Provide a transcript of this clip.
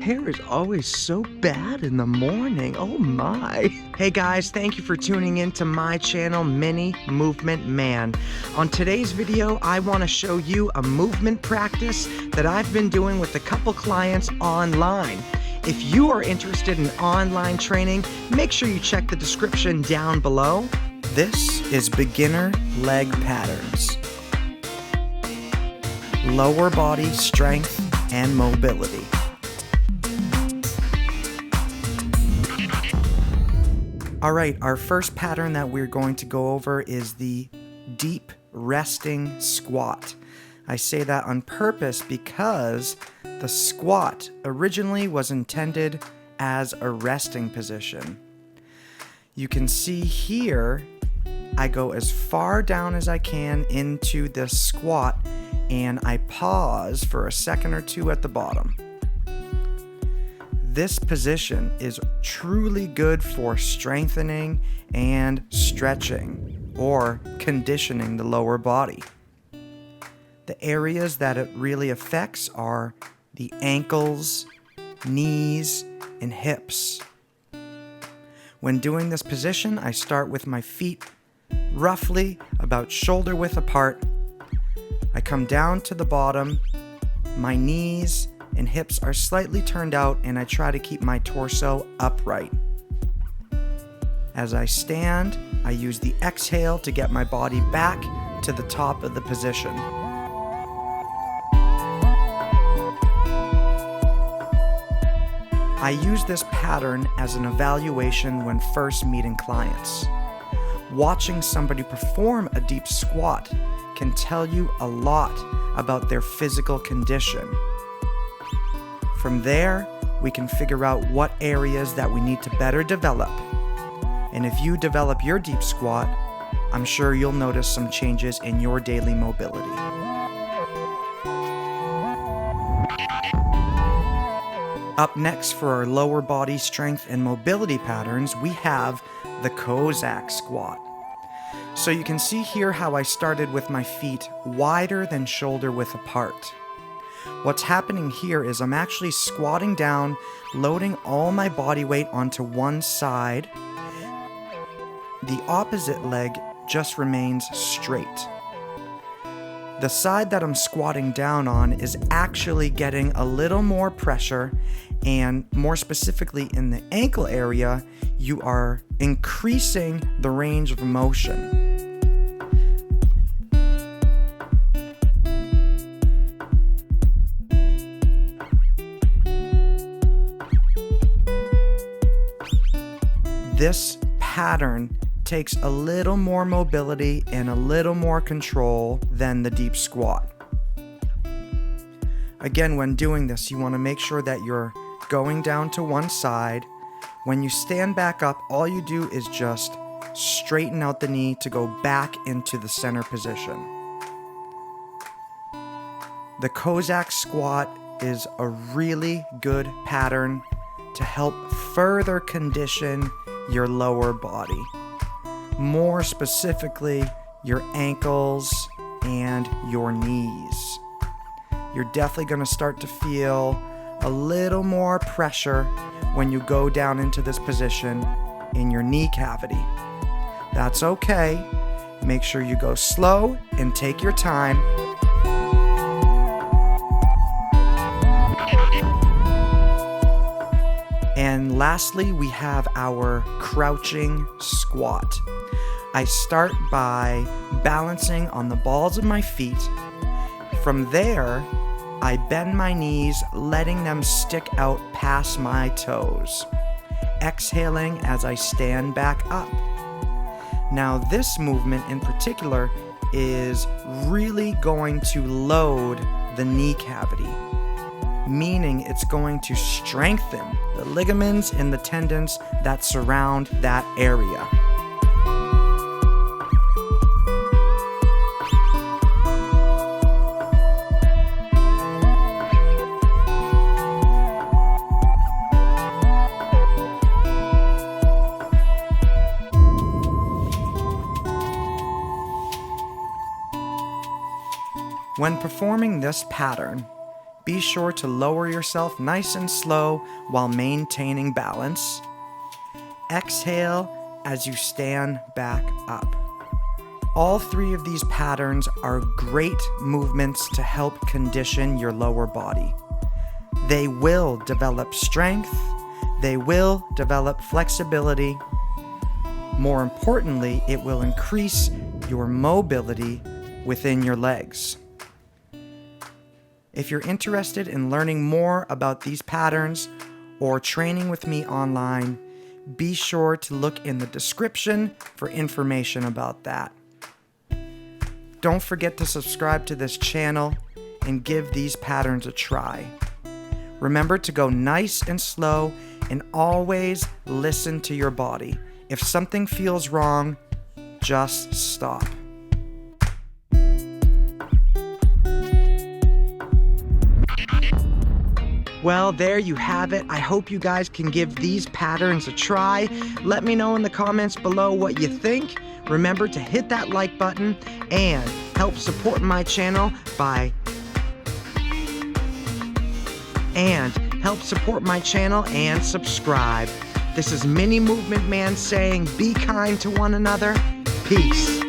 Hair is always so bad in the morning. Oh my. Hey guys, thank you for tuning in to my channel, Mini Movement Man. On today's video, I want to show you a movement practice that I've been doing with a couple clients online. If you are interested in online training, make sure you check the description down below. This is beginner leg patterns. Lower body strength and mobility. All right, our first pattern that we're going to go over is the deep resting squat. I say that on purpose because the squat originally was intended as a resting position. You can see here, I go as far down as I can into the squat and I pause for a second or two at the bottom. This position is truly good for strengthening and stretching or conditioning the lower body. The areas that it really affects are the ankles, knees, and hips. When doing this position, I start with my feet roughly about shoulder width apart. I come down to the bottom, my knees and hips are slightly turned out, and I try to keep my torso upright. As I stand, I use the exhale to get my body back to the top of the position. I use this pattern as an evaluation when first meeting clients. Watching somebody perform a deep squat can tell you a lot about their physical condition. From there, we can figure out what areas that we need to better develop. And if you develop your deep squat, I'm sure you'll notice some changes in your daily mobility. Up next for our lower body strength and mobility patterns, we have the Kozak Squat. So you can see here how I started with my feet wider than shoulder width apart. What's happening here is I'm actually squatting down, loading all my body weight onto one side. The opposite leg just remains straight. The side that I'm squatting down on is actually getting a little more pressure, and more specifically in the ankle area, you are increasing the range of motion. This pattern takes a little more mobility and a little more control than the deep squat. Again, when doing this, you want to make sure that you're going down to one side. When you stand back up, all you do is just straighten out the knee to go back into the center position. The Kozak Squat is a really good pattern to help further condition your lower body. More specifically, your ankles and your knees. You're definitely going to start to feel a little more pressure when you go down into this position in your knee cavity. That's okay. Make sure you go slow and take your time. And lastly, we have our crouching squat. I start by balancing on the balls of my feet. From there, I bend my knees, letting them stick out past my toes, exhaling as I stand back up. Now, this movement in particular is really going to load the knee cavity, meaning it's going to strengthen the ligaments and the tendons that surround that area. When performing this pattern, be sure to lower yourself nice and slow while maintaining balance. Exhale as you stand back up. All three of these patterns are great movements to help condition your lower body. They will develop strength, they will develop flexibility. More importantly, it will increase your mobility within your legs. If you're interested in learning more about these patterns or training with me online, be sure to look in the description for information about that. Don't forget to subscribe to this channel and give these patterns a try. Remember to go nice and slow and always listen to your body. If something feels wrong, just stop. Well, there you have it. I hope you guys can give these patterns a try. Let me know in the comments below what you think. Remember to hit that like button and help support my channel and subscribe. This is Mini Movement Man saying be kind to one another. Peace.